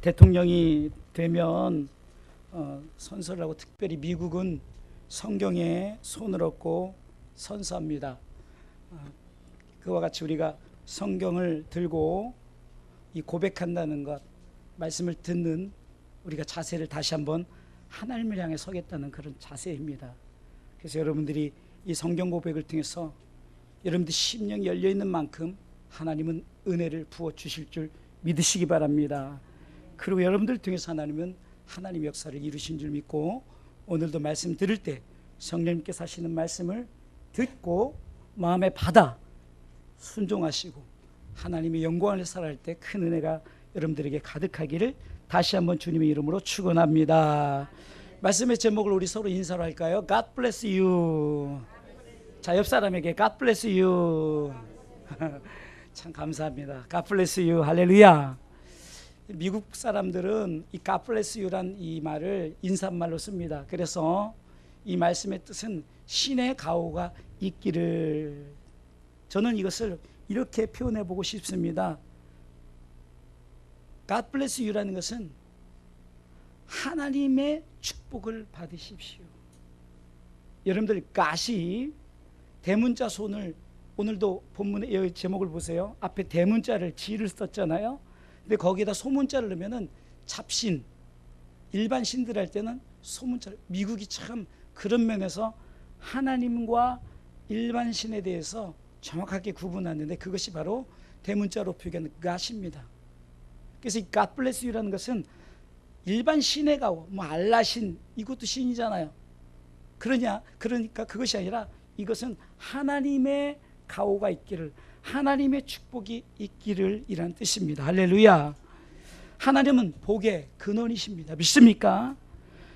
대통령이 되면 선서를 하고 특별히 미국은 성경에 손을 얹고 선서합니다. 그와 같이 우리가 성경을 들고 이 고백한다는 것, 말씀을 듣는 우리가 자세를 다시 한번 하나님을 향해 서겠다는 그런 자세입니다. 그래서 여러분들이 이 성경 고백을 통해서 여러분들 심령이 열려있는 만큼 하나님은 은혜를 부어주실 줄 믿으시기 바랍니다. 그리고 여러분들을 통해서 하나님은 하나님 역사를 이루신 줄 믿고 오늘도 말씀 들을 때 성령님께서 하시는 말씀을 듣고 마음에 받아 순종하시고 하나님의 영광을 살아갈 때 큰 은혜가 여러분들에게 가득하기를 다시 한번 주님의 이름으로 축원합니다. 말씀의 제목을 우리 서로 인사로 할까요? God bless you. 자, 옆 사람에게 God bless you. 참 감사합니다. God bless you. 할렐루야. 미국 사람들은 이 God bless you란 이 말을 인사말로 씁니다. 그래서 이 말씀의 뜻은 신의 가호가 있기를. 저는 이것을 이렇게 표현해 보고 싶습니다. God bless you라는 것은 하나님의 축복을 받으십시오. 여러분들 God이 대문자 손을, 오늘도 본문의 제목을 보세요. 앞에 대문자를 G를 썼잖아요. 근데 거기에다 소문자를 넣으면은 잡신, 일반 신들 할 때는 소문자. 미국이 참 그런 면에서 하나님과 일반 신에 대해서 정확하게 구분하는데 그것이 바로 대문자로 표기하는 God입니다. 그래서 이 God bless you라는 것은 일반 신의 가호, 뭐 알라신, 이것도 신이잖아요. 그러니까 그것이 아니라 이것은 하나님의 가호가 있기를, 하나님의 축복이 있기를 이란 뜻입니다. 할렐루야. 하나님은 복의 근원이십니다. 믿습니까?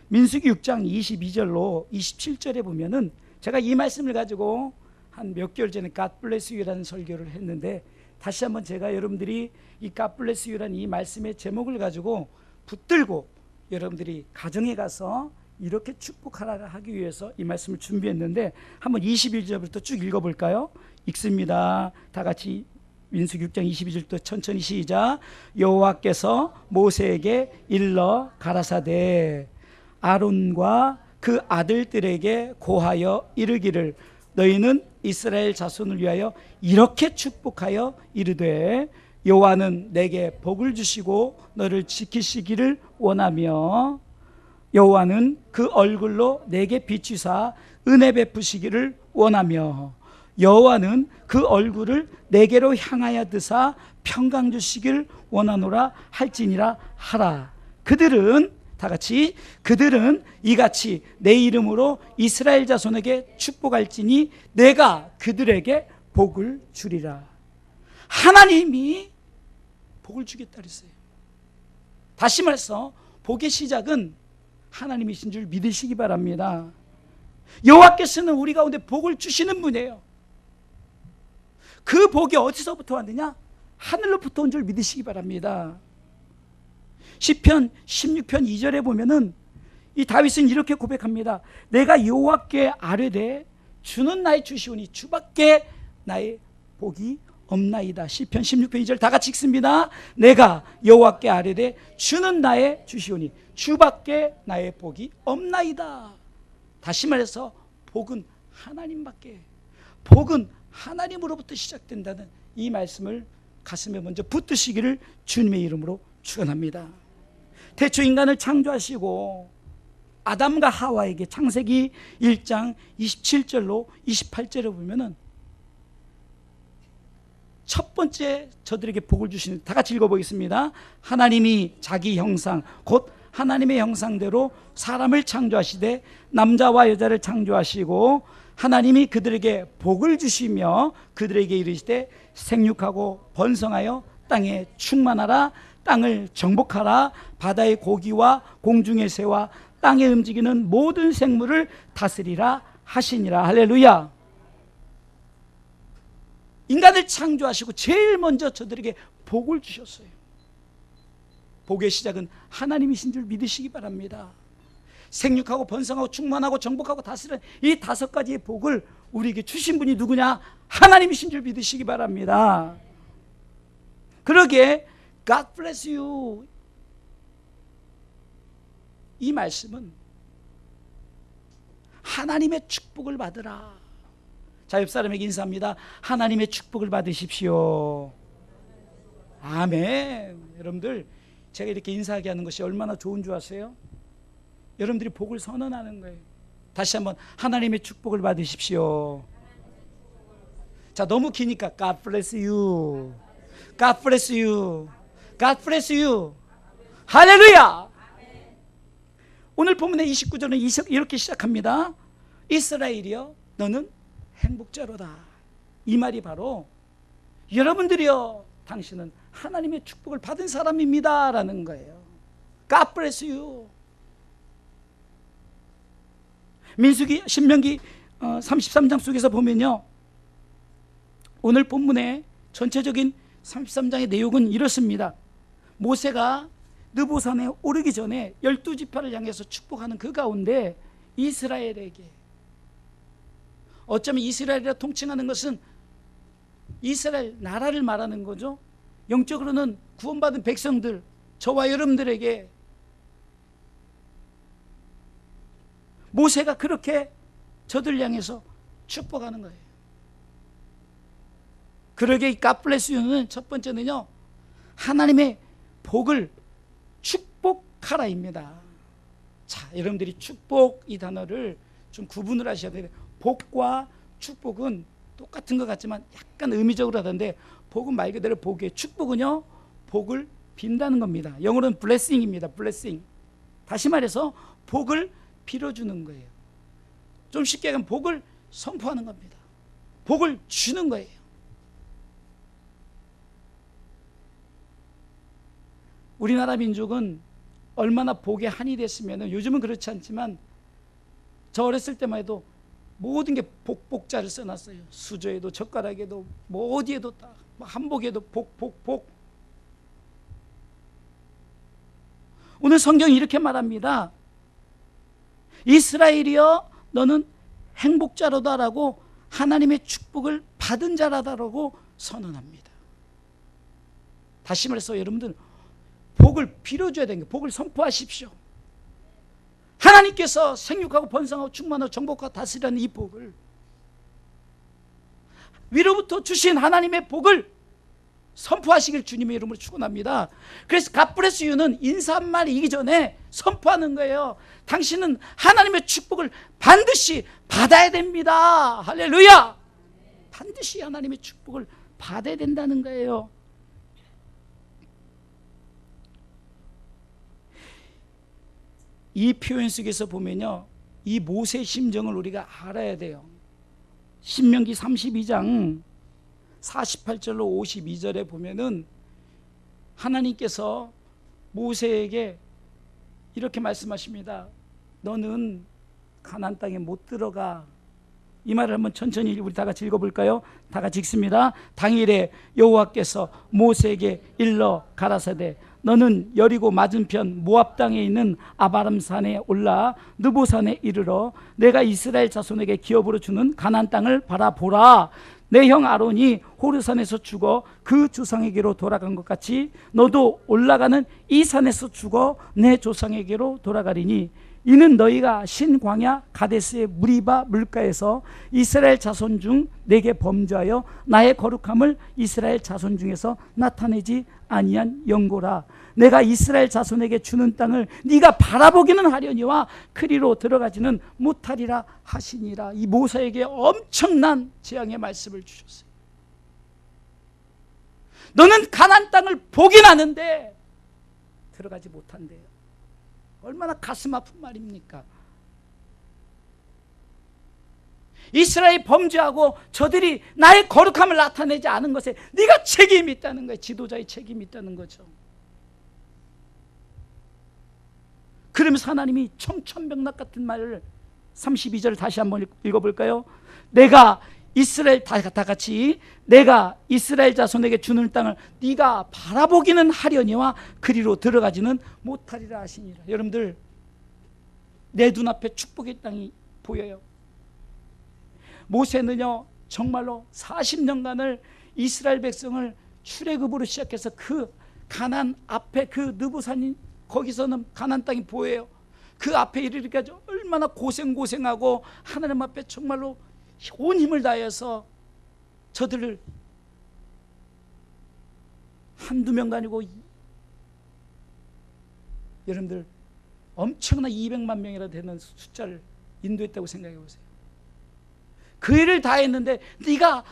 민수기 6장 22절로 27절에 보면은 제가 이 말씀을 가지고 한 몇 개월 전에 God bless you라는 설교를 했는데 다시 한번 제가 여러분들이 이 God bless you라는 이 말씀의 제목을 가지고 붙들고 여러분들이 가정에 가서 이렇게 축복하라 하기 위해서 이 말씀을 준비했는데 한번 21절부터 쭉 읽어볼까요? 읽습니다. 다 같이 민수기 6장 22절부터 천천히 시작. 여호와께서 모세에게 일러 가라사대 아론과 그 아들들에게 고하여 이르기를 너희는 이스라엘 자손을 위하여 이렇게 축복하여 이르되 여호와는 내게 복을 주시고 너를 지키시기를 원하며 여호와는 그 얼굴로 내게 비추사 은혜 베푸시기를 원하며 여호와는 그 얼굴을 내게로 향하여 드사 평강 주시기를 원하노라 할지니라 하라. 그들은 다 같이 그들은 이같이 내 이름으로 이스라엘 자손에게 축복할지니 내가 그들에게 복을 주리라. 하나님이 복을 주겠다 그랬어요. 다시 말해서 복의 시작은 하나님이신 줄 믿으시기 바랍니다. 여호와께서는 우리 가운데 복을 주시는 분이에요. 그 복이 어디서부터 왔느냐? 하늘로부터 온 줄 믿으시기 바랍니다. 시편 16편 2절에 보면은 이 다윗은 이렇게 고백합니다. 내가 여호와께 아뢰되 주는 나의 주시오니 주밖에 나의 복이 없나이다. 시편 16편 2절 다 같이 읽습니다. 내가 여호와께 아뢰되 주는 나의 주시오니 주밖에 나의 복이 없나이다. 다시 말해서 복은 하나님밖에, 복은 하나님으로부터 시작된다는 이 말씀을 가슴에 먼저 붙드시기를 주님의 이름으로 축원합니다. 태초 인간을 창조하시고 아담과 하와에게 창세기 1장 27절로 28절에 보면은 첫 번째 저들에게 복을 주시는, 다 같이 읽어보겠습니다. 하나님이 자기 형상 곧 하나님의 형상대로 사람을 창조하시되 남자와 여자를 창조하시고 하나님이 그들에게 복을 주시며 그들에게 이르시되 생육하고 번성하여 땅에 충만하라. 땅을 정복하라. 바다의 고기와 공중의 새와 땅에 움직이는 모든 생물을 다스리라 하시니라. 할렐루야. 인간을 창조하시고 제일 먼저 저들에게 복을 주셨어요. 복의 시작은 하나님이신 줄 믿으시기 바랍니다. 생육하고 번성하고 충만하고 정복하고 다스리는 이 5가지의 복을 우리에게 주신 분이 누구냐? 하나님이신 줄 믿으시기 바랍니다. 그러기에 God bless you, 이 말씀은 하나님의 축복을 받으라. 자, 옆 사람에게 인사합니다. 하나님의 축복을 받으십시오. 아멘. 여러분들, 제가 이렇게 인사하게 하는 것이 얼마나 좋은 줄 아세요? 여러분들이 복을 선언하는 거예요. 다시 한번 하나님의 축복을 받으십시오. 자, 너무 기니까 God bless you. God bless you. God bless you. 할렐루야. 오늘 본문의 29절은 이렇게 시작합니다. 이스라엘이여 너는 행복자로다. 이 말이 바로 여러분들이여 당신은 하나님의 축복을 받은 사람입니다 라는 거예요. God bless you. 신명기 33장 속에서 보면요, 오늘 본문의 전체적인 33장의 내용은 이렇습니다. 모세가 느보산에 오르기 전에 12지파를 향해서 축복하는 그 가운데 이스라엘에게, 어쩌면 이스라엘이라 통칭하는 것은 이스라엘 나라를 말하는 거죠. 영적으로는 구원받은 백성들, 저와 여러분들에게 모세가 그렇게 저들 향해서 축복하는 거예요. 그러게 God bless you는 첫 번째는요, 하나님의 복을 축복하라입니다. 자, 여러분들이 축복 이 단어를 좀 구분을 하셔야 돼요. 복과 축복은 똑같은 것 같지만 약간 의미적으로 하던데, 복은 말 그대로 복이에요. 축복은요, 복을 빈다는 겁니다. 영어로는 blessing입니다. blessing. 다시 말해서 복을 빌어주는 거예요. 좀 쉽게 얘기하면 복을 선포하는 겁니다. 복을 주는 거예요. 우리나라 민족은 얼마나 복에 한이 됐으면, 요즘은 그렇지 않지만 저 어렸을 때만 해도 모든 게 복복자를 써놨어요. 수저에도 젓가락에도 뭐 어디에도 다, 한복에도 복. 오늘 성경이 이렇게 말합니다. 이스라엘이여 너는 행복자로다라고 하나님의 축복을 받은 자라다라고 선언합니다. 다시 말해서 여러분들 복을 빌어줘야 되는 거예요. 복을 선포하십시오. 하나님께서 생육하고 번성하고 충만하고 정복하고 다스리라는 이 복을, 위로부터 주신 하나님의 복을 선포하시길 주님의 이름으로 축원합니다. 그래서 God bless you는 인사 한 말이 이기 전에 선포하는 거예요. 당신은 하나님의 축복을 반드시 받아야 됩니다. 할렐루야. 반드시 하나님의 축복을 받아야 된다는 거예요. 이 표현 속에서 보면요, 이 모세의 심정을 우리가 알아야 돼요. 신명기 32장 48절로 52절에 보면은 하나님께서 모세에게 이렇게 말씀하십니다. 너는 가나안 땅에 못 들어가. 이 말을 한번 천천히 우리 다 같이 읽어볼까요? 다 같이 읽습니다. 당일에 여호와께서 모세에게 일러 가라사대 너는 여리고 맞은편 모압 땅에 있는 아바람 산에 올라 느보산에 이르러 내가 이스라엘 자손에게 기업으로 주는 가나안 땅을 바라보라. 내 형 아론이 호르산에서 죽어 그 조상에게로 돌아간 것 같이 너도 올라가는 이 산에서 죽어 내 조상에게로 돌아가리니 이는 너희가 신광야 가데스의 무리바 물가에서 이스라엘 자손 중 내게 범죄하여 나의 거룩함을 이스라엘 자손 중에서 나타내지 아니한 영고라. 내가 이스라엘 자손에게 주는 땅을 네가 바라보기는 하려니와 그리로 들어가지는 못하리라 하시니라. 이 모세에게 엄청난 재앙의 말씀을 주셨어요. 너는 가나안 땅을 보긴 하는데 들어가지 못한대요. 얼마나 가슴 아픈 말입니까? 이스라엘이 범죄하고 저들이 나의 거룩함을 나타내지 않은 것에 네가 책임이 있다는 거예요. 지도자의 책임이 있다는 거죠. 그러면서 하나님이 청천벽력 같은 말을 32절을 다시 한번 읽어볼까요? 내가 이스라엘 다 같이 내가 이스라엘 자손에게 주는 땅을 네가 바라보기는 하려니와 그리로 들어가지는 못하리라 하시니라. 여러분들 내 눈앞에 축복의 땅이 보여요. 모세는요 정말로 40년간을 이스라엘 백성을 출애굽으로 시작해서 그 가나안 앞에 그 느보산인 거기서는 가나안 땅이 보여요. 그 앞에 이르기까지 얼마나 고생하고 하나님 앞에 정말로 온 힘을 다해서 저들을 한두 명도 아니고 여러분들 엄청난 200만 명이라 되는 숫자를 인도했다고 생각해 보세요. 그 일을 다 했는데 네가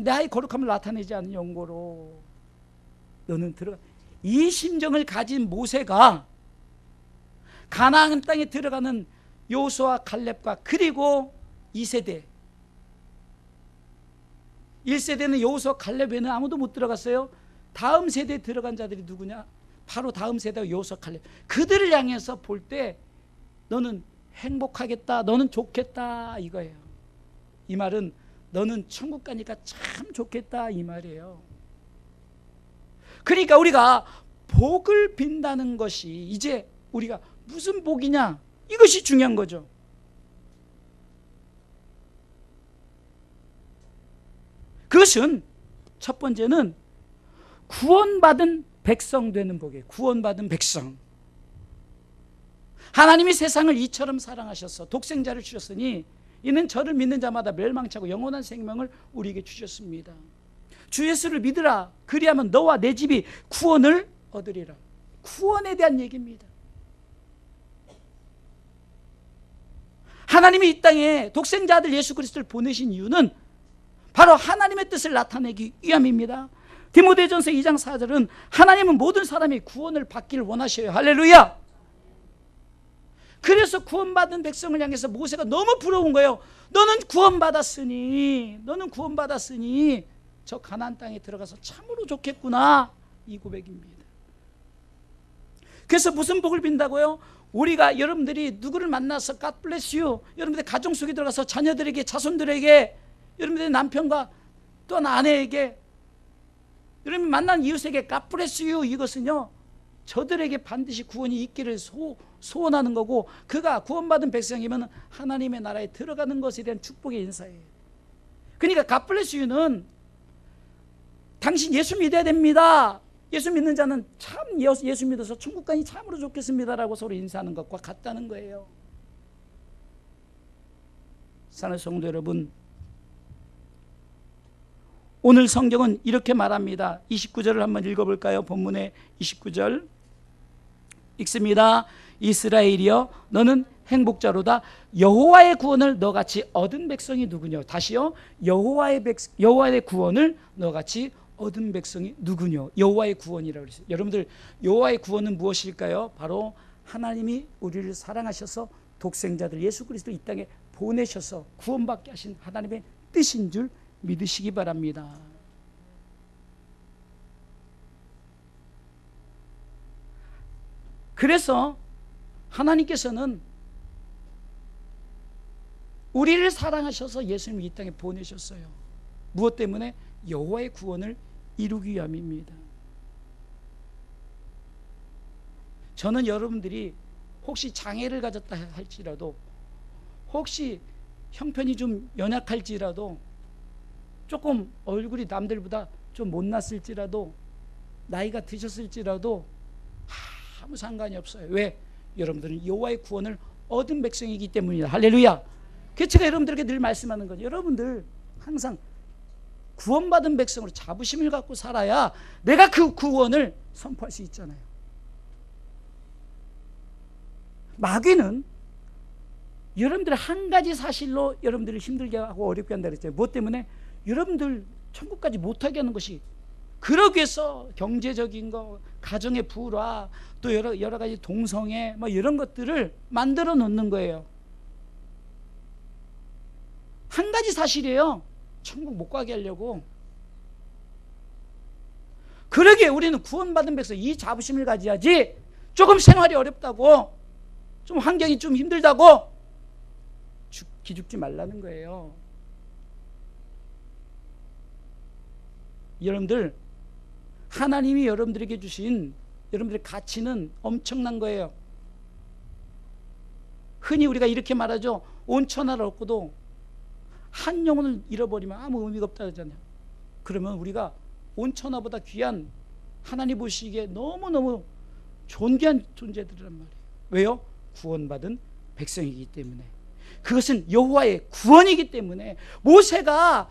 나의 거룩함을 나타내지 않은 영고로 너는 들어가. 이 심정을 가진 모세가 가나안 땅에 들어가는 여호수아 갈렙과 그리고 2세대 1세대는 여호수아 갈렙 외에는 아무도 못 들어갔어요. 다음 세대에 들어간 자들이 누구냐? 바로 다음 세대가 여호수아 갈렙. 그들을 향해서 볼 때 너는 행복하겠다, 너는 좋겠다 이거예요. 이 말은 너는 천국 가니까 참 좋겠다 이 말이에요. 그러니까 우리가 복을 빈다는 것이 이제 우리가 무슨 복이냐, 이것이 중요한 거죠. 그것은 첫 번째는 구원받은 백성 되는 복이에요. 구원받은 백성. 하나님이 세상을 이처럼 사랑하셔서 독생자를 주셨으니 이는 저를 믿는 자마다 멸망치 않고 영원한 생명을 우리에게 주셨습니다. 주 예수를 믿으라. 그리하면 너와 내 집이 구원을 얻으리라. 구원에 대한 얘기입니다. 하나님이 이 땅에 독생자 아들 예수 그리스도를 보내신 이유는 바로 하나님의 뜻을 나타내기 위함입니다. 디모데전서 2장 4절은 하나님은 모든 사람이 구원을 받기를 원하셔요. 할렐루야. 그래서 구원받은 백성을 향해서 모세가 너무 부러운 거예요. 너는 구원받았으니 저 가나안 땅에 들어가서 참으로 좋겠구나, 이 고백입니다. 그래서 무슨 복을 빈다고요? 우리가 여러분들이 누구를 만나서 God bless you, 여러분들 가정 속에 들어가서 자녀들에게, 자손들에게, 여러분들의 남편과 또 아내에게, 여러분 만난 이웃에게 God bless you, 이것은요 저들에게 반드시 구원이 있기를 소원하는 거고, 그가 구원받은 백성이면 하나님의 나라에 들어가는 것에 대한 축복의 인사예요. 그러니까 God bless you는 당신 예수 믿어야 됩니다, 예수 믿는 자는 참 예수 믿어서 천국 가니 참으로 좋겠습니다라고 서로 인사하는 것과 같다는 거예요. 사랑하는 성도 여러분, 오늘 성경은 이렇게 말합니다. 29절을 한번 읽어볼까요? 본문의 29절 읽습니다. 이스라엘이여 너는 행복자로다. 여호와의 구원을 너같이 얻은 백성이 누구냐? 다시요. 여호와의 구원을 너같이 얻은 백성이 누구냐? 여호와의 구원이라고 그랬어요. 여러분들, 여호와의 구원은 무엇일까요? 바로 하나님이 우리를 사랑하셔서 독생자들 예수 그리스도 이 땅에 보내셔서 구원받게 하신 하나님의 뜻인 줄 믿으시기 바랍니다. 그래서 하나님께서는 우리를 사랑하셔서 예수님을 이 땅에 보내셨어요. 무엇 때문에? 여호와의 구원을 이루기 위함입니다. 저는 여러분들이 혹시 장애를 가졌다 할지라도, 혹시 형편이 좀 연약할지라도, 조금 얼굴이 남들보다 좀 못났을지라도, 나이가 드셨을지라도 아무 상관이 없어요. 왜? 여러분들은 여호와의 구원을 얻은 백성이기 때문이다. 할렐루야. 그래서 제가 여러분들에게 늘 말씀하는 거죠. 여러분들 항상 구원받은 백성으로 자부심을 갖고 살아야 내가 그 구원을 선포할 수 있잖아요. 마귀는 여러분들 한 가지 사실로 여러분들을 힘들게 하고 어렵게 한다 그랬잖아요. 무엇 때문에? 여러분들 천국까지 못하게 하는 것이, 그러기 위해서 경제적인 거, 가정의 불화, 또 여러 가지 동성애 뭐 이런 것들을 만들어 놓는 거예요. 한 가지 사실이에요. 천국 못 가게 하려고. 그러기에 우리는 구원받은 백성 이 자부심을 가져야지, 조금 생활이 어렵다고, 좀 환경이 좀 힘들다고 기죽지 말라는 거예요. 여러분들, 하나님이 여러분들에게 주신 여러분들의 가치는 엄청난 거예요. 흔히 우리가 이렇게 말하죠. 온 천하를 얻고도 한 영혼을 잃어버리면 아무 의미가 없다 그러잖아요. 그러면 우리가 온 천하보다 귀한, 하나님 보시기에 너무너무 존귀한 존재들이란 말이에요. 왜요? 구원받은 백성이기 때문에. 그것은 여호와의 구원이기 때문에. 모세가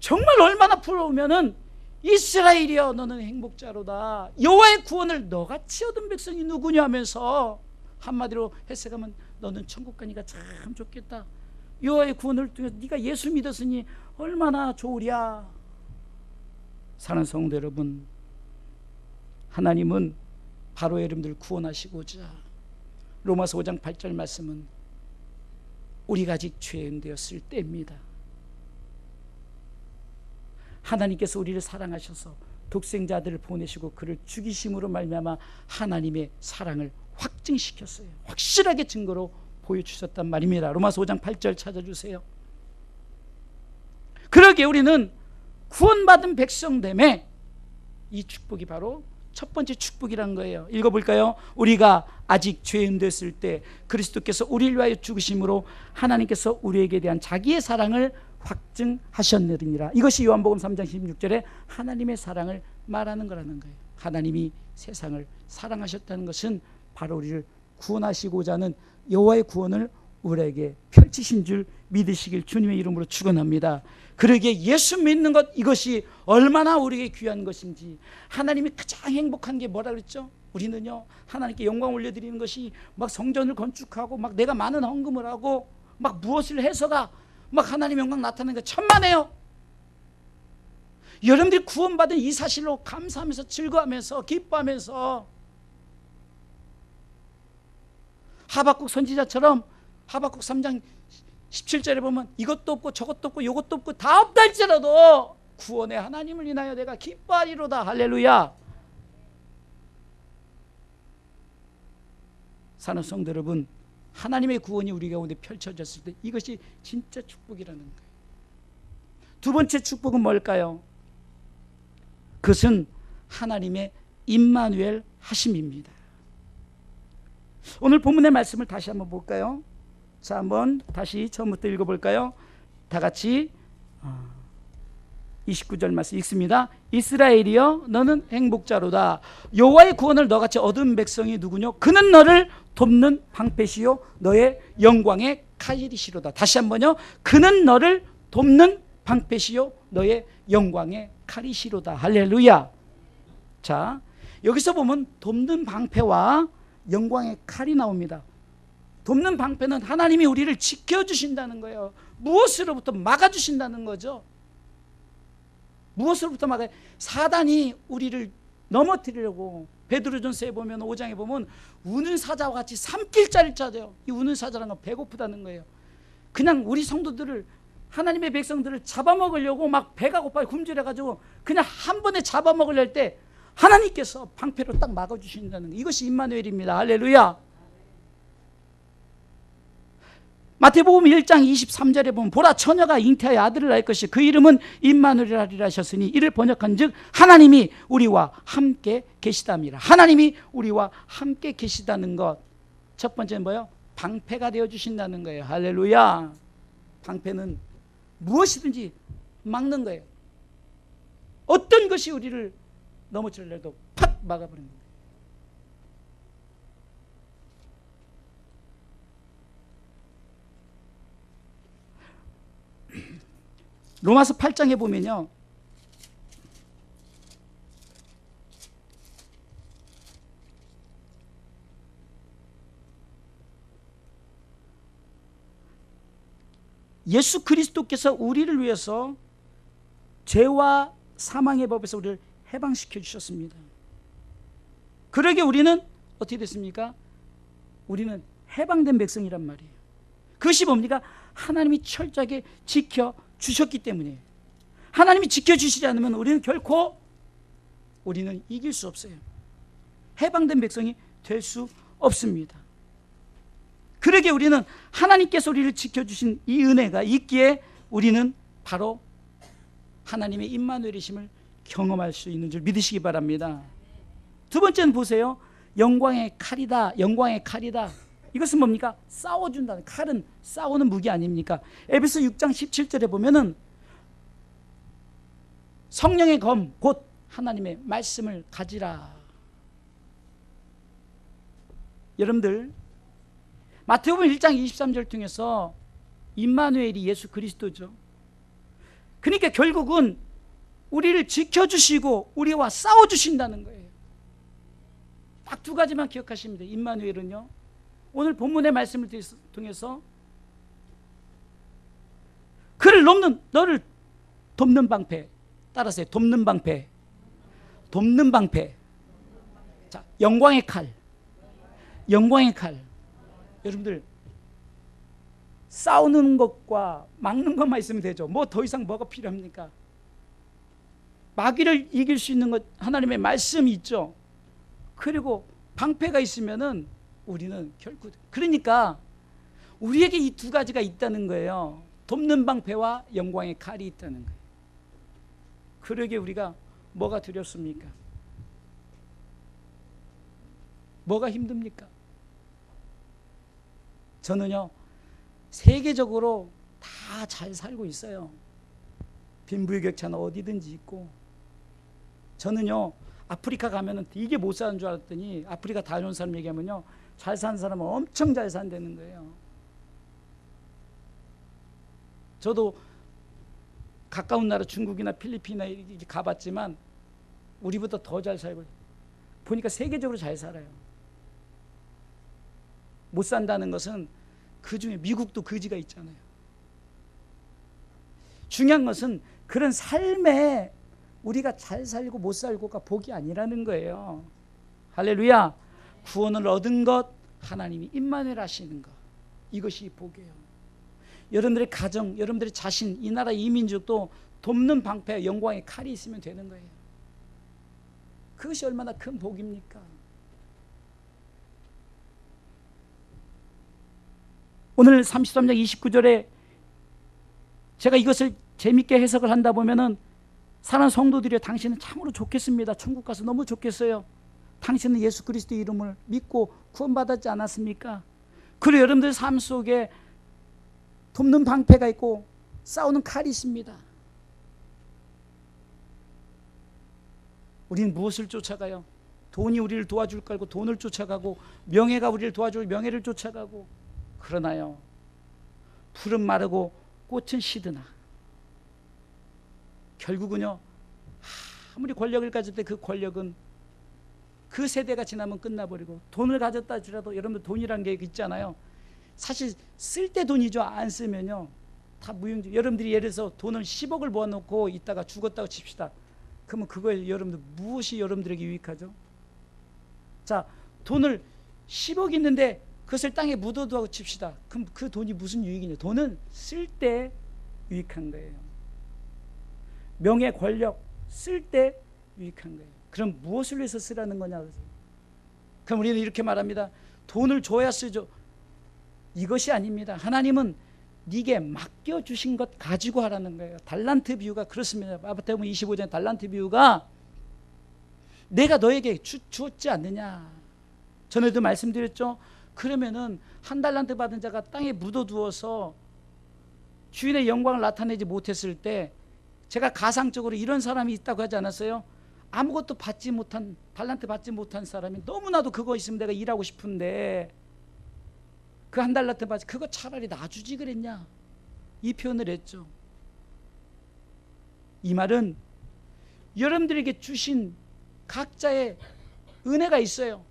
정말 얼마나 부러우면은 이스라엘이여 너는 행복자로다, 여호와의 구원을 너같이 얻은 백성이 누구냐 하면서, 한마디로 해석하면 너는 천국 가니까 참 좋겠다. 여호와의 구원을 통해서 네가 예수 믿었으니 얼마나 좋으랴. 사랑하는 성도 여러분, 하나님은 바로 여러분들 구원하시고자 로마서 5장 8절 말씀은 우리가 아직 죄인 되었을 때입니다. 하나님께서 우리를 사랑하셔서 독생자들을 보내시고 그를 죽이심으로 말미암아 하나님의 사랑을 확증시켰어요. 확실하게 증거로 보여주셨단 말입니다. 로마서 5장 8절 찾아주세요. 그러기에 우리는 구원받은 백성됨에 이 축복이 바로 첫 번째 축복이란 거예요. 읽어볼까요? 우리가 아직 죄인 됐을 때 그리스도께서 우리를 위하여 죽으심으로 하나님께서 우리에게 대한 자기의 사랑을 확증하셨느니라. 이것이 요한복음 3장 16절에 하나님의 사랑을 말하는 거라는 거예요. 하나님이 세상을 사랑하셨다는 것은 바로 우리를 구원하시고자 하는 여호와의 구원을 우리에게 펼치신 줄 믿으시길 주님의 이름으로 축원합니다. 그러기에 예수 믿는 것, 이것이 얼마나 우리에게 귀한 것인지. 하나님이 가장 행복한 게 뭐라 그랬죠? 우리는요, 하나님께 영광 올려드리는 것이 막 성전을 건축하고 막 내가 많은 헌금을 하고 막 무엇을 해서가 막 하나님 영광 나타나는 게 천만에요. 여러분들이 구원받은 이 사실로 감사하면서 즐거워하면서 기뻐하면서 하박국 선지자처럼 하박국 3장 17절에 보면 이것도 없고 저것도 없고 이것도 없고 다 없다 할지라도 구원의 하나님을 인하여 내가 기뻐하리로다. 할렐루야. 사랑하는 성도 여러분, 하나님의 구원이 우리 가운데 펼쳐졌을 때 이것이 진짜 축복이라는 거예요. 두 번째 축복은 뭘까요? 그것은 하나님의 임마누엘 하심입니다. 오늘 본문의 말씀을 다시 한번 볼까요? 자, 한번 다시 처음부터 읽어볼까요? 다 같이 29절 말씀 읽습니다. 이스라엘이여 너는 행복자로다. 여호와의 구원을 너같이 얻은 백성이 누구뇨? 그는 너를 돕는 방패시요 너의 영광의 칼이시로다. 다시 한번요. 그는 너를 돕는 방패시요 너의 영광의 칼이시로다. 할렐루야. 자, 여기서 보면 돕는 방패와 영광의 칼이 나옵니다. 돕는 방패는 하나님이 우리를 지켜주신다는 거예요. 무엇으로부터 막아주신다는 거죠. 무엇으로부터 막아요? 사단이 우리를 넘어뜨리려고 베드로전서에 보면 5장에 보면 우는 사자와 같이 삼킬 자를 찾아요. 이 우는 사자라는 건 배고프다는 거예요. 그냥 우리 성도들을, 하나님의 백성들을 잡아먹으려고 막 배가 고파요. 굶주려가지고 그냥 한 번에 잡아먹으려 할 때 하나님께서 방패로 딱 막아주신다는 거. 이것이 임마누엘입니다. 할렐루야. 마태복음 1장 23절에 보면 보라 처녀가 잉태하여 아들을 낳을 것이 그 이름은 임마누엘이라 하셨으니 이를 번역한즉 하나님이 우리와 함께 계시답니다. 하나님이 우리와 함께 계시다는 것. 첫 번째는 뭐예요? 방패가 되어 주신다는 거예요. 할렐루야. 방패는 무엇이든지 막는 거예요. 어떤 것이 우리를 넘어뜨리려도 팍 막아버리는 거예요. 로마서 8장에 보면요, 예수 그리스도께서 우리를 위해서 죄와 사망의 법에서 우리를 해방시켜 주셨습니다. 그러기에 우리는 어떻게 됐습니까? 우리는 해방된 백성이란 말이에요. 그것이 뭡니까? 하나님이 철저하게 지켜주셨기 때문이에요. 하나님이 지켜주시지 않으면 우리는 결코 우리는 이길 수 없어요. 해방된 백성이 될 수 없습니다. 그러기에 우리는 하나님께서 우리를 지켜주신 이 은혜가 있기에 우리는 바로 하나님의 임마누엘이심을 경험할 수 있는 줄 믿으시기 바랍니다. 두 번째는 보세요. 영광의 칼이다. 영광의 칼이다. 이것은 뭡니까? 싸워준다는, 칼은 싸우는 무기 아닙니까? 에베소 6장 17절에 보면은 성령의 검, 곧 하나님의 말씀을 가지라. 여러분들 마태복음 1장 23절 통해서 임마누엘이 예수 그리스도죠. 그러니까 결국은 우리를 지켜주시고 우리와 싸워주신다는 거예요. 딱 두 가지만 기억하시면 돼요. 임마누엘은요, 오늘 본문의 말씀을 통해서 그를 너를 돕는 방패, 따라서요. 돕는 방패. 돕는 방패. 자, 영광의 칼. 영광의 칼. 여러분들, 싸우는 것과 막는 것만 있으면 되죠. 뭐 더 이상 뭐가 필요합니까? 마귀를 이길 수 있는 것, 하나님의 말씀이 있죠. 그리고 방패가 있으면은 우리는 결코, 그러니까 우리에게 이 두 가지가 있다는 거예요. 돕는 방패와 영광의 칼이 있다는 거예요. 그러게 우리가 뭐가 두렵습니까? 뭐가 힘듭니까? 저는요, 세계적으로 다 잘 살고 있어요. 빈부격차는 어디든지 있고. 저는요, 아프리카 가면은 이게 못 사는 줄 알았더니 아프리카 다녀온 사람 얘기하면요, 잘 사는 사람은 엄청 잘 산다는 거예요. 저도 가까운 나라 중국이나 필리핀이나 이렇게 가봤지만 우리보다 더 잘 살고, 보니까 세계적으로 잘 살아요. 못 산다는 것은 그중에 미국도 거지가 있잖아요. 중요한 것은 그런 삶에 우리가 잘 살고 못 살고가 복이 아니라는 거예요. 할렐루야. 구원을 얻은 것, 하나님이 임마누엘 하시는 것, 이것이 복이에요. 여러분들의 가정, 여러분들의 자신, 이 나라 이 민족도 돕는 방패, 영광의 칼이 있으면 되는 거예요. 그것이 얼마나 큰 복입니까? 오늘 33장 29절에 제가 이것을 재밌게 해석을 한다 보면은, 사랑하는 성도들이여, 당신은 참으로 좋겠습니다. 천국 가서 너무 좋겠어요. 당신은 예수 그리스도의 이름을 믿고 구원받았지 않았습니까? 그리고 여러분들 삶 속에 돕는 방패가 있고 싸우는 칼이 있습니다. 우리는 무엇을 쫓아가요? 돈이 우리를 도와줄 거 알고 돈을 쫓아가고, 명예가 우리를 도와줄 명예를 쫓아가고. 그러나요, 풀은 마르고 꽃은 시드나 결국은요, 아무리 권력을 가질 때 그 권력은 그 세대가 지나면 끝나버리고, 돈을 가졌다 하더라도 여러분들 돈이라는 게 있잖아요. 사실 쓸 때 돈이죠. 안 쓰면요 다 무용지. 여러분들이 예를 들어서 돈을 10억을 모아놓고 있다가 죽었다고 칩시다. 그러면 그거에 여러분들 무엇이 여러분들에게 유익하죠? 자, 돈을 10억 있는데 그것을 땅에 묻어두고 칩시다. 그럼 그 돈이 무슨 유익이냐? 돈은 쓸 때 유익한 거예요. 명예, 권력 쓸 때 유익한 거예요. 그럼 무엇을 위해서 쓰라는 거냐? 그럼 우리는 이렇게 말합니다. 돈을 줘야 쓰죠. 이것이 아닙니다. 하나님은 네게 맡겨주신 것 가지고 하라는 거예요. 달란트 비유가 그렇습니다. 마태복음 25장 달란트 비유가 내가 너에게 주었지 않느냐. 전에도 말씀드렸죠. 그러면은 한 달란트 받은 자가 땅에 묻어두어서 주인의 영광을 나타내지 못했을 때, 제가 가상적으로 이런 사람이 있다고 하지 않았어요? 아무것도 받지 못한, 달란트 받지 못한 사람이 너무나도 그거 있으면 내가 일하고 싶은데 그 한 달란트 받지, 그거 차라리 놔주지 그랬냐, 이 표현을 했죠. 이 말은 여러분들에게 주신 각자의 은혜가 있어요.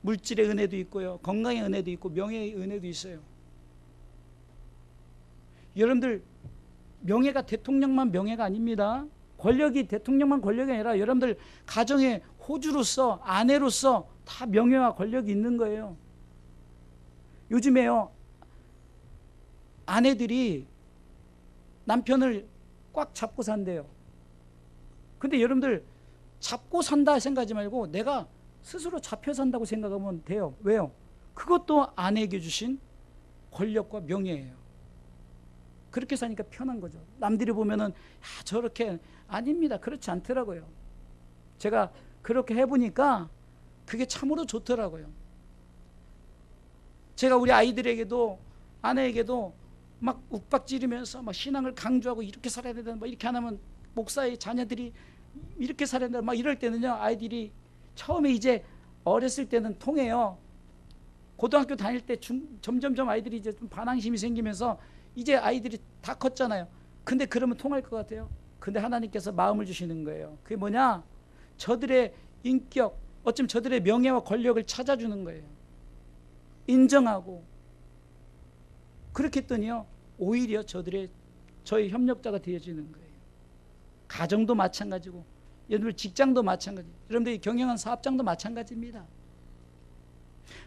물질의 은혜도 있고요, 건강의 은혜도 있고, 명예의 은혜도 있어요. 여러분들 명예가 대통령만 명예가 아닙니다. 권력이 대통령만 권력이 아니라 여러분들 가정의 호주로서, 아내로서 다 명예와 권력이 있는 거예요. 요즘에요, 아내들이 남편을 꽉 잡고 산대요. 근데 여러분들 잡고 산다 생각하지 말고 내가 스스로 잡혀 산다고 생각하면 돼요. 왜요? 그것도 아내에게 주신 권력과 명예예요. 그렇게 사니까 편한 거죠. 남들이 보면은 저렇게, 아닙니다. 그렇지 않더라고요. 제가 그렇게 해보니까 그게 참으로 좋더라고요. 제가 우리 아이들에게도, 아내에게도 막 욱박지르면서 막 신앙을 강조하고, 이렇게 살아야 된다, 막 이렇게 안 하면 목사의 자녀들이 이렇게 살아야 된다, 막 이럴 때는요, 아이들이 처음에 이제 어렸을 때는 통해요. 고등학교 다닐 때 점점점 아이들이 이제 좀 반항심이 생기면서 이제 아이들이 다 컸잖아요. 근데 그러면 통할 것 같아요? 근데 하나님께서 마음을 주시는 거예요. 그게 뭐냐? 저들의 인격, 어쩌면 저들의 명예와 권력을 찾아주는 거예요. 인정하고. 그렇게 했더니요, 오히려 저의 협력자가 되어지는 거예요. 가정도 마찬가지고, 여러분들 직장도 마찬가지, 여러분들이 경영한 사업장도 마찬가지입니다.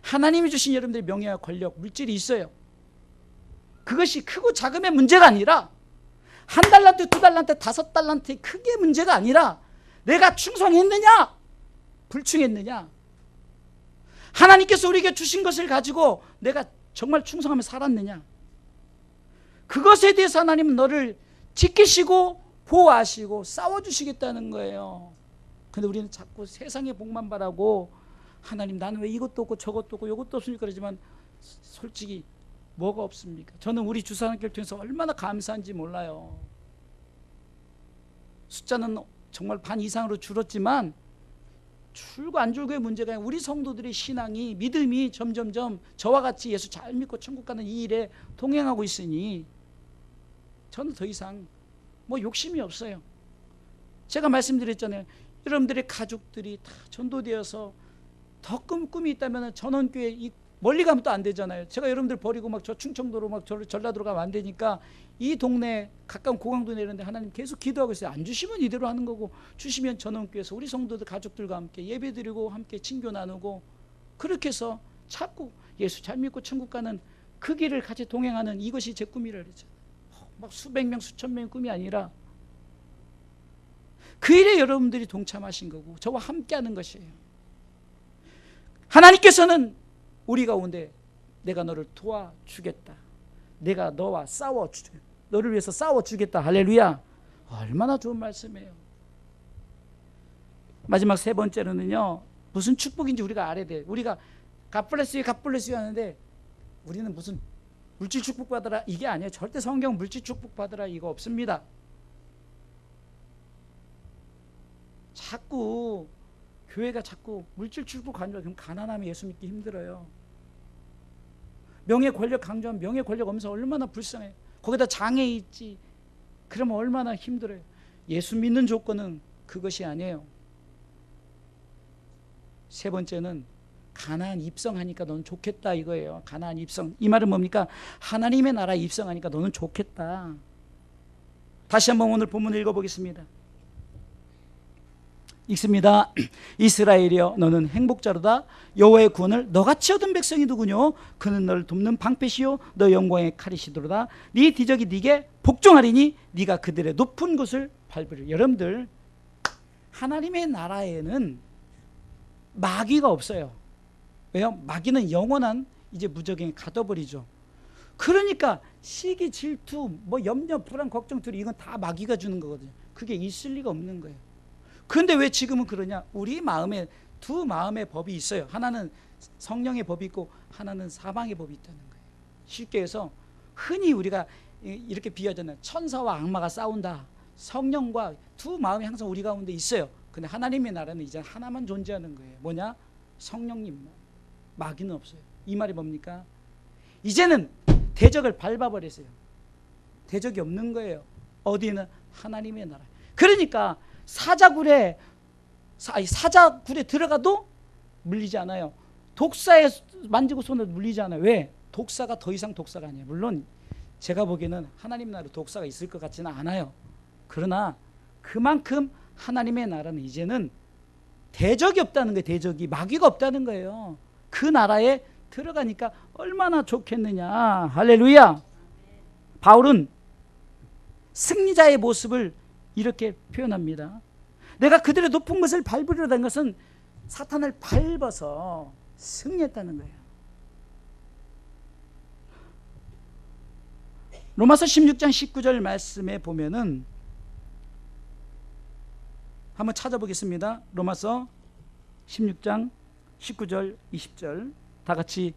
하나님이 주신 여러분들의 명예와 권력, 물질이 있어요. 그것이 크고 작음의 문제가 아니라 한 달란트, 두 달란트, 5달란트의 크게 문제가 아니라 내가 충성했느냐, 불충했느냐. 하나님께서 우리에게 주신 것을 가지고 내가 정말 충성하며 살았느냐. 그것에 대해서 하나님은 너를 지키시고 보호하시고 싸워주시겠다는 거예요. 근데 우리는 자꾸 세상의 복만 바라고 하나님 나는 왜 이것도 없고 저것도 없고 이것도 없으니까 그러지만 솔직히 뭐가 없습니까? 저는 우리 주사랑교를 통해서 얼마나 감사한지 몰라요. 숫자는 정말 반 이상으로 줄었지만 줄고 안 줄고의 문제가 아니라 우리 성도들의 신앙이, 믿음이 점점점 저와 같이 예수 잘 믿고 천국 가는 이 일에 동행하고 있으니 저는 더 이상 뭐 욕심이 없어요. 제가 말씀드렸잖아요. 여러분들의 가족들이 다 전도되어서 더 꿈이 있다면 전원교회 멀리 가면 또 안 되잖아요. 제가 여러분들 버리고 막 저 충청도로 막 전라도로 가면 안 되니까 이 동네 가까운 고강도 내렸는데 하나님 계속 기도하고 있어요. 안 주시면 이대로 하는 거고, 주시면 전원교회에서 우리 성도들 가족들과 함께 예배드리고 함께 친교 나누고, 그렇게 해서 자꾸 예수 잘 믿고 천국 가는 그 길을 같이 동행하는, 이것이 제 꿈이라 그랬죠. 막 수백 명 수천 명의 꿈이 아니라 그 일에 여러분들이 동참하신 거고 저와 함께 하는 것이에요. 하나님께서는 우리 가운데 내가 너를 도와주겠다, 내가 너와 너를 위해서 싸워주겠다. 할렐루야. 얼마나 좋은 말씀이에요. 마지막 세 번째로는요, 무슨 축복인지 우리가 알아야 돼요. 우리가 God bless you, God bless you 하는데 우리는 무슨 물질 축복 받으라 이게 아니에요. 절대 성경 물질 축복 받으라 이거 없습니다. 자꾸 교회가 자꾸 물질 축복 강조하면 그럼 가난하면 예수 믿기 힘들어요. 명예 권력 강조하면 명예 권력 없으면 얼마나 불쌍해요. 거기다 장애 있지, 그러면 얼마나 힘들어요. 예수 믿는 조건은 그것이 아니에요. 세 번째는 가나안 입성하니까 너는 좋겠다 이거예요. 가나안 입성, 이 말은 뭡니까? 하나님의 나라에 입성하니까 너는 좋겠다. 다시 한번 오늘 본문 읽어보겠습니다. 읽습니다. 이스라엘이여 너는 행복자로다. 여호와의 구원을 너같이 얻은 백성이 누구뇨? 그는 너를 돕는 방패시요 너 영광의 칼이시도로다. 네 기적이 네게 복종하리니 네가 그들의 높은 곳을 밟으리라. 여러분들, 하나님의 나라에는 마귀가 없어요. 왜요? 마귀는 영원한 이제 무적행에 가둬버리죠. 그러니까 시기, 질투, 뭐 염려, 불안, 걱정, 두려움, 이건 다 마귀가 주는 거거든요. 그게 있을 리가 없는 거예요. 그런데 왜 지금은 그러냐? 우리 마음에 두 마음의 법이 있어요. 하나는 성령의 법이 있고 하나는 사방의 법이 있다는 거예요. 쉽게 해서 흔히 우리가 이렇게 비유하잖아요. 천사와 악마가 싸운다. 성령과 두 마음이 항상 우리 가운데 있어요. 근데 하나님의 나라는 이제 하나만 존재하는 거예요. 뭐냐? 성령님만. 마귀는 없어요. 이 말이 뭡니까? 이제는 대적을 밟아버렸어요. 대적이 없는 거예요. 어디는 하나님의 나라. 그러니까 사자굴에 들어가도 물리지 않아요. 독사에 만지고 손을 물리지 않아요. 왜? 독사가 더 이상 독사가 아니에요. 물론 제가 보기에는 하나님 나라에 독사가 있을 것 같지는 않아요. 그러나 그만큼 하나님의 나라는 이제는 대적이 없다는 거예요. 대적이, 마귀가 없다는 거예요. 그 나라에 들어가니까 얼마나 좋겠느냐. 할렐루야. 바울은 승리자의 모습을 이렇게 표현합니다. 내가 그들의 높은 것을 밟으려던 것은 사탄을 밟아서 승리했다는 거예요. 로마서 16장 19절 말씀에 보면은 한번 찾아보겠습니다. 로마서 16장 19절 20절 다 같이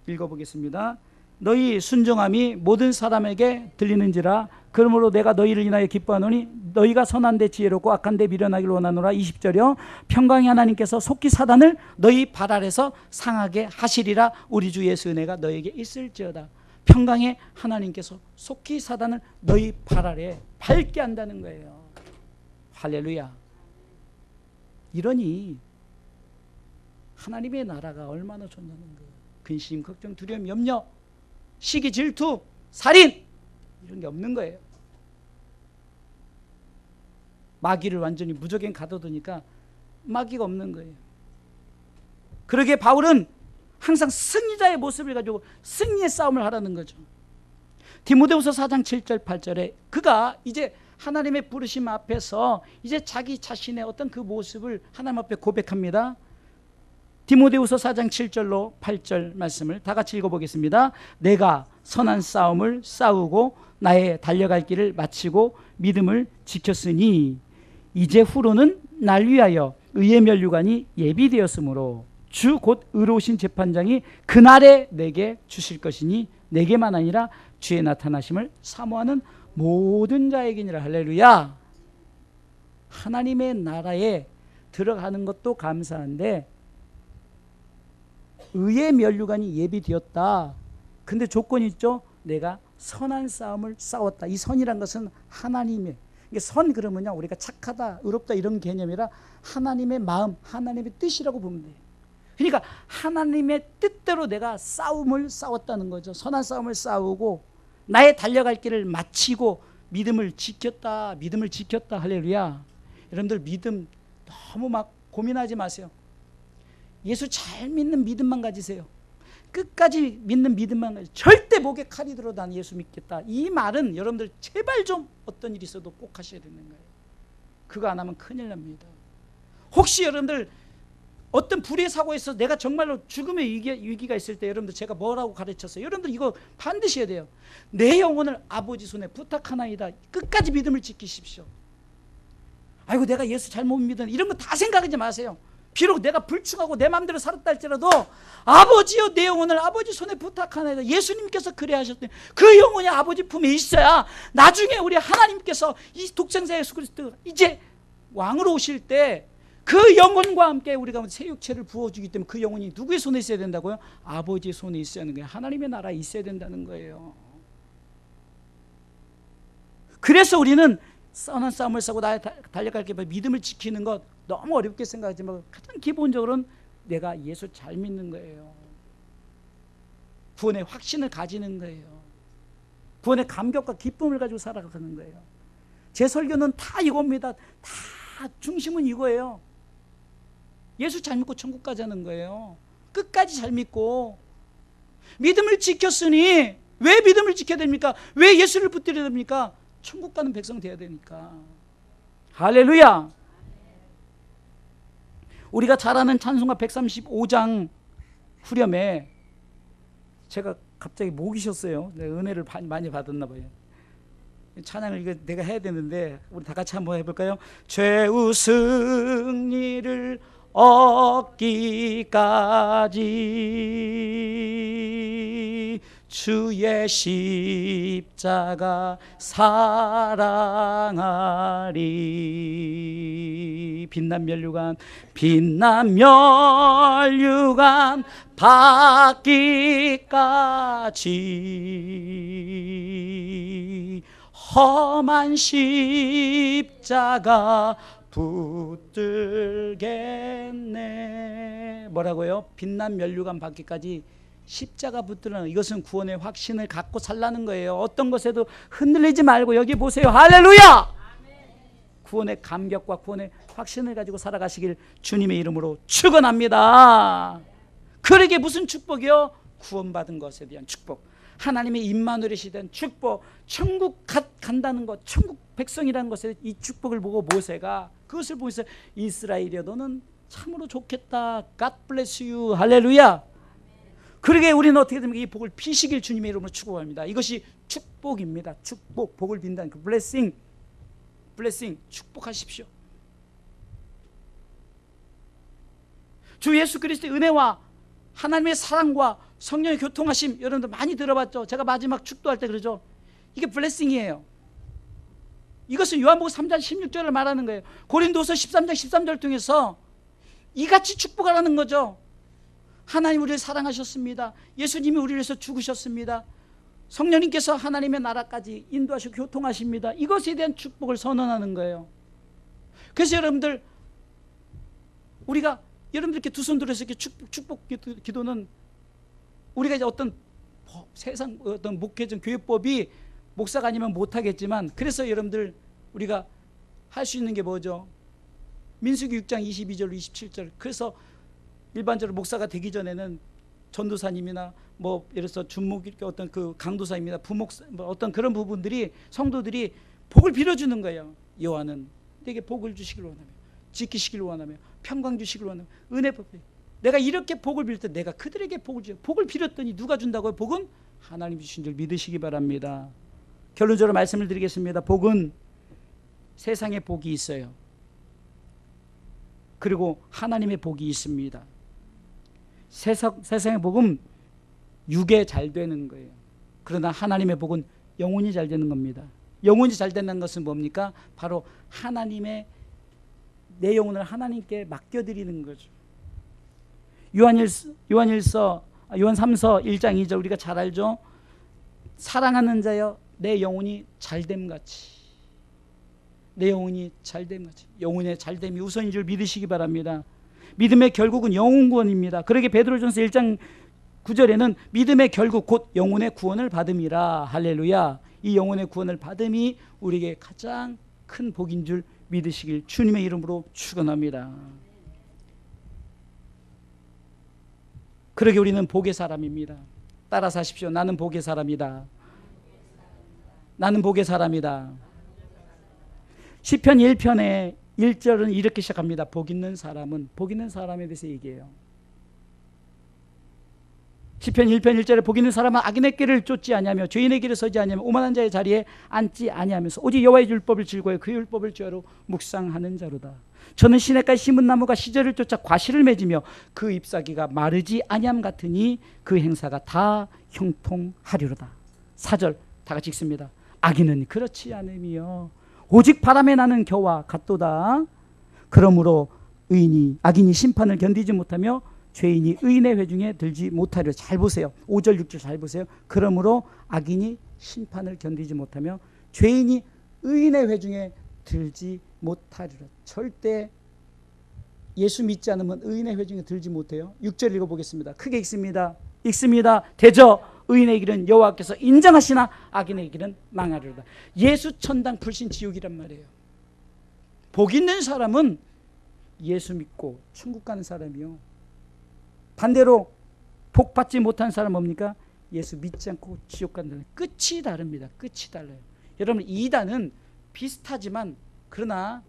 읽어보겠습니다. 너희 순종함이 모든 사람에게 들리는지라. 그러므로 내가 너희를 인하여 기뻐하노니 너희가 선한 데 지혜롭고 악한 데 미련하기를 원하노라. 20절이요. 평강의 하나님께서 속히 사단을 너희 발 아래서 상하게 하시리라. 우리 주 예수 은혜가 너에게 있을지어다. 평강의 하나님께서 속히 사단을 너희 발 아래 밟게 한다는 거예요. 할렐루야. 이러니 하나님의 나라가 얼마나 좋냐는 거예요. 근심, 걱정, 두려움, 염려, 시기, 질투, 살인 이런 게 없는 거예요. 마귀를 완전히 무적행 가둬두니까 마귀가 없는 거예요. 그러기에 바울은 항상 승리자의 모습을 가지고 승리의 싸움을 하라는 거죠. 디모데후서 4장 7절 8절에 그가 이제 하나님의 부르심 앞에서 이제 자기 자신의 어떤 그 모습을 하나님 앞에 고백합니다. 디모데후서 4장 7절로 8절 말씀을 다 같이 읽어보겠습니다. 내가 선한 싸움을 싸우고 나의 달려갈 길을 마치고 믿음을 지켰으니 이제 후로는 날 위하여 의의 면류관이 예비되었으므로 주 곧 의로우신 재판장이 그날에 내게 주실 것이니 내게만 아니라 주의 나타나심을 사모하는 모든 자에게니라. 할렐루야. 하나님의 나라에 들어가는 것도 감사한데 의의 면류관이 예비되었다. 근데 조건이 있죠. 내가 선한 싸움을 싸웠다. 이 선이란 것은 하나님의, 이게 선 그러면요 우리가 착하다 의롭다 이런 개념이라 하나님의 마음, 하나님의 뜻이라고 보면 돼요. 그러니까 하나님의 뜻대로 내가 싸움을 싸웠다는 거죠. 선한 싸움을 싸우고 나의 달려갈 길을 마치고 믿음을 지켰다. 믿음을 지켰다. 할렐루야. 여러분들 믿음 너무 막 고민하지 마세요. 예수 잘 믿는 믿음만 가지세요. 끝까지 믿는 믿음만 가지세요. 절대 목에 칼이 들어 난 예수 믿겠다. 이 말은 여러분들 제발 좀 어떤 일이 있어도 꼭 하셔야 되는 거예요. 그거 안 하면 큰일 납니다. 혹시 여러분들 어떤 불의 사고에서 내가 정말로 죽음의 위기가 있을 때 여러분들 제가 뭐라고 가르쳤어요? 여러분들 이거 반드시 해야 돼요. 내 영혼을 아버지 손에 부탁하나이다. 끝까지 믿음을 지키십시오. 아이고 내가 예수 잘못 믿었네 이런 거 다 생각하지 마세요. 비록 내가 불충하고 내 마음대로 살았다 할지라도 아버지여 내 영혼을 아버지 손에 부탁하나이다. 예수님께서 그래 하셨더니 그 영혼이 아버지 품에 있어야 나중에 우리 하나님께서 이 독생자 예수 그리스도 이제 왕으로 오실 때 그 영혼과 함께 우리가 새 육체를 부어주기 때문에 그 영혼이 누구의 손에 있어야 된다고요? 아버지의 손에 있어야 하는 거예요. 하나님의 나라에 있어야 된다는 거예요. 그래서 우리는 선한 싸움을 싸고 나의 달려갈 길 믿음을 지키는 것 너무 어렵게 생각하지만 가장 기본적으로는 내가 예수 잘 믿는 거예요. 구원의 확신을 가지는 거예요. 구원의 감격과 기쁨을 가지고 살아가는 거예요. 제 설교는 다 이겁니다. 다 중심은 이거예요. 예수 잘 믿고 천국 가자는 거예요. 끝까지 잘 믿고 믿음을 지켰으니 왜 믿음을 지켜야 됩니까? 왜 예수를 붙들어야 됩니까? 천국 가는 백성 되어야 되니까. 할렐루야. 우리가 잘 아는 찬송가 135장 후렴에 제가 갑자기 목이 쉬었어요. 내가 은혜를 많이 받았나 봐요. 찬양을 이거 내가 해야 되는데 우리 다 같이 한번 해볼까요? 죄우 승리를 얻기까지 주의 십자가 사랑하리. 빛난 면류관 받기까지 험한 십자가 붙들겠네. 뭐라고요? 빛난 면류관 받기까지 십자가 붙들는, 이것은 구원의 확신을 갖고 살라는 거예요. 어떤 것에도 흔들리지 말고 여기 보세요. 할렐루야. 구원의 감격과 구원의 확신을 가지고 살아가시길 주님의 이름으로 축원합니다. 그러게 무슨 축복이요? 구원받은 것에 대한 축복, 하나님의 임마누엘이 된 축복, 천국 간다는 것, 천국 백성이라는 것에 이 축복을 보고 모세가 그것을 보면서 이스라엘이여 너는 참으로 좋겠다. God bless you. 할렐루야. 그러게 우리는 어떻게 됩니까? 이 복을 피시길 주님의 이름으로 축복합니다. 이것이 축복입니다. 축복, 복을 빈다는 그 블레싱, 축복하십시오. 주 예수 그리스도의 은혜와 하나님의 사랑과 성령의 교통하심 여러분들 많이 들어봤죠? 제가 마지막 축도할 때 그러죠. 이게 블레싱이에요. 이것은 요한복음 3장 16절을 말하는 거예요. 고린도서 13장 13절을 통해서 이같이 축복하라는 거죠. 하나님 우리를 사랑하셨습니다. 예수님이 우리를 위해서 죽으셨습니다. 성령님께서 하나님의 나라까지 인도하시고 교통하십니다. 이것에 대한 축복을 선언하는 거예요. 그래서 여러분들 우리가 여러분들께 두 손 들어서 이렇게 축복 기도는 우리가 이제 어떤 세상 어떤 목회적 교회법이 목사가 아니면 못하겠지만, 그래서 여러분들 우리가 할 수 있는 게 뭐죠? 민수기 6장 22절 27절. 그래서 일반적으로 목사가 되기 전에는 전도사님이나 뭐 예를 들어서 준목 어떤 그 강도사입니다. 부목사 뭐 어떤 그런 부분들이 성도들이 복을 빌어주는 거예요. 여호와는 내게 복을 주시길 원하며 지키시길 원하며 평강 주시길 원하며 은혜 복을, 내가 이렇게 복을 빌 때 내가 그들에게 복을 주요. 복을 빌었더니 누가 준다고요? 복은 하나님 주신 줄 믿으시기 바랍니다. 결론적으로 말씀을 드리겠습니다. 복은 세상에 복이 있어요. 그리고 하나님의 복이 있습니다. 세상의 복은 육에 잘 되는 거예요. 그러나 하나님의 복은 영혼이 잘 되는 겁니다. 영혼이 잘 된다는 것은 뭡니까? 바로 하나님의, 내 영혼을 하나님께 맡겨드리는 거죠. 요한 3서 1장 2절 우리가 잘 알죠? 사랑하는 자여 내 영혼이 잘됨같이, 내 영혼이 잘됨같이. 영혼의 잘됨이 우선인 줄 믿으시기 바랍니다. 믿음의 결국은 영혼 구원입니다. 그러게 베드로전서 1장 9절에는 믿음의 결국 곧 영혼의 구원을 받음이라. 할렐루야. 이 영혼의 구원을 받음이 우리에게 가장 큰 복인 줄 믿으시길 주님의 이름으로 축원합니다. 그러게 우리는 복의 사람입니다. 따라서 하십시오. 나는 복의 사람이다. 나는 복의 사람이다. 시편 1편의 1절은 이렇게 시작합니다. 복 있는 사람은, 복 있는 사람에 대해서 얘기해요. 시편 1편 1절에 복 있는 사람은 악인의 길을 쫓지 아니하며 죄인의 길에 서지 아니하며 오만한 자의 자리에 앉지 아니하면서 오직 여호와의 율법을 즐거워해 그 율법을 주야로 묵상하는 자로다. 저는 시냇가에 심은 나무가 시절을 쫓아 과실을 맺으며 그 잎사귀가 마르지 아니함 같으니 그 행사가 다 형통하리로다. 4절 다 같이 읽습니다. 악인은 그렇지 않으며 오직 바람에 나는 겨와 같도다. 그러므로 악인이 심판을 견디지 못하며 죄인이 의인의 회중에 들지 못하리라. 잘 보세요. 5절 6절 잘 보세요. 그러므로 악인이 심판을 견디지 못하며 죄인이 의인의 회중에 들지 못하리라. 절대 예수 믿지 않으면 의인의 회중에 들지 못해요. 6절 읽어보겠습니다. 크게 읽습니다. 대저 의인의 길은 여호와께서 인정하시나 악인의 길은 망하리로다. 예수 천당 불신 지옥이란 말이에요. 복 있는 사람은 예수 믿고 천국 가는 사람이요. 반대로 복 받지 못한 사람 뭡니까? 예수 믿지 않고 지옥 간다는, 끝이 다릅니다. 끝이 달라요. 여러분, 이단은 비슷하지만 그러나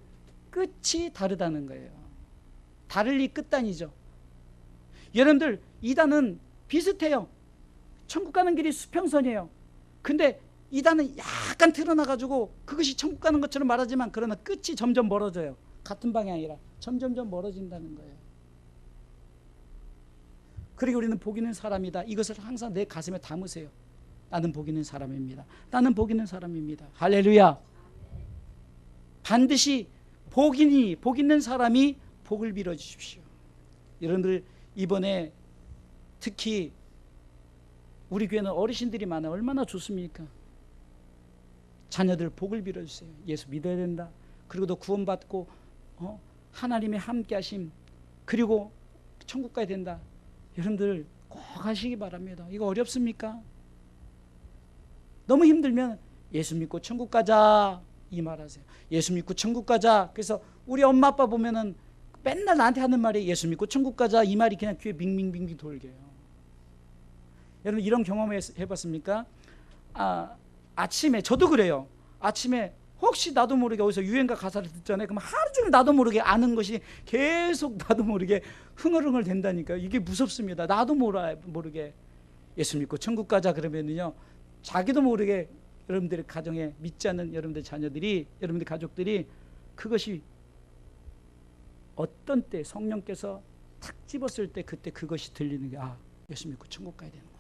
끝이 다르다는 거예요. 다를리 끝단이죠. 여러분들, 이단은 비슷해요. 천국 가는 길이 수평선이에요. 근데 이단은 약간 드러나가지고 그것이 천국 가는 것처럼 말하지만 그러나 끝이 점점 멀어져요. 같은 방향이라 점점점 멀어진다는 거예요. 그리고 우리는 복 있는 사람이다. 이것을 항상 내 가슴에 담으세요. 나는 복 있는 사람입니다. 나는 복 있는 사람입니다. 할렐루야. 반드시 복 있는 사람이 복을 빌어주십시오. 여러분들, 이번에 특히 우리 교회는 어르신들이 많아요. 얼마나 좋습니까? 자녀들 복을 빌어주세요. 예수 믿어야 된다. 그리고 너 구원받고 하나님의 함께하심, 그리고 천국 가야 된다. 여러분들 꼭 하시기 바랍니다. 이거 어렵습니까? 너무 힘들면 예수 믿고 천국 가자 이 말하세요. 예수 믿고 천국 가자. 그래서 우리 엄마 아빠 보면은 맨날 나한테 하는 말이 예수 믿고 천국 가자 이 말이 그냥 귀에 빙빙빙빙 돌게요. 여러분, 이런 경험 해봤습니까? 아침에 저도 그래요. 아침에 혹시 나도 모르게 어디서 유행가 가사를 듣잖아요. 그럼 하루 종일 나도 모르게 아는 것이 계속 나도 모르게 흥얼흥얼 된다니까요. 이게 무섭습니다. 나도 모르게 예수 믿고 천국 가자 그러면은요, 자기도 모르게 여러분들의 가정에 믿지 않는 여러분들 자녀들이, 여러분들 가족들이 그것이 어떤 때 성령께서 탁 집었을 때 그때 그것이 들리는 게 예수 믿고 천국 가야 되는 거예요.